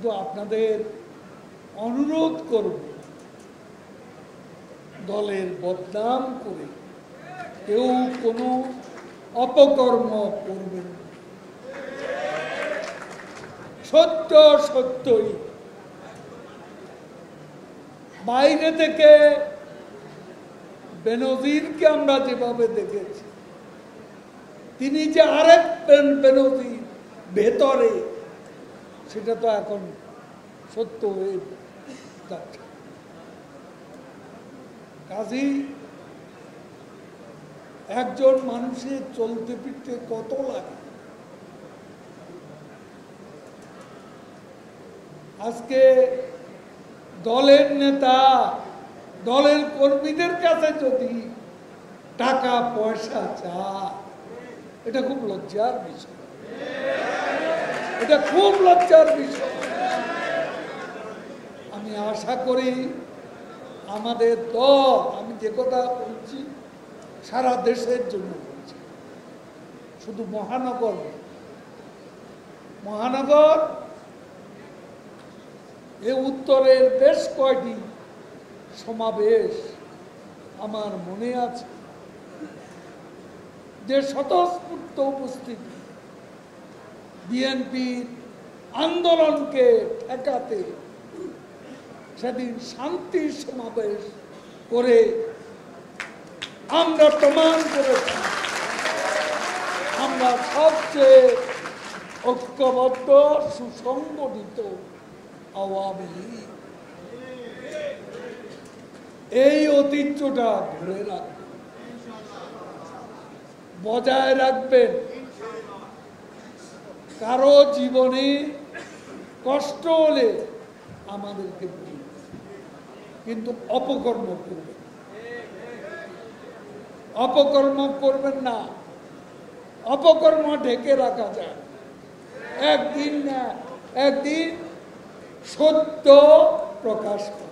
কিন্তু আপনাদের অনুরোধ করব, দলের বদনাম করে কেউ কোনো অপকর্ম করবেন না। সত্য সত্যই বাইরে থেকে বেনজিরকে আমরা যেভাবে দেখেছি, তিনি যে আরেক বেনজির ভেতরে, সেটা তো এখন সত্য হয়ে যাচ্ছে। কাজী একজন মানুষের চলতে ফিরতে কত লাগে। আজকে দলের নেতা, দলের কর্মীদের কাছে যদি টাকা পয়সা চায়, এটা খুব লজ্জার বিষয়, এটা খুব লজ্জার বিষয়। আমি আশা করি আমাদের দল, আমি যে কথা বলছি সারা দেশের জন্য বলছি, শুধু মহানগর এ উত্তরের বেশ কয়টি সমাবেশ আমার মনে আছে, যে স্বতঃস্ফূর্ত উপস্থিতি বিএনপির আন্দোলনকে ঠেকাতে সেদিন শান্তির সমাবেশ করে আমরা প্রমাণ করেছি আমরা সবচেয়ে ঐক্যবদ্ধ সুসংগঠিত আওয়ামী লীগ। এই ঐতিহ্যটা ধরে রাখবেন, বজায় রাখবেন। কারো জীবনে কষ্ট হলে আমাদেরকে বলবেন, কিন্তু অপকর্ম করবেন, অপকর্ম করবেন না। অপকর্ম ঢেকে রাখা যায়, একদিন না একদিন সত্য প্রকাশ পায়।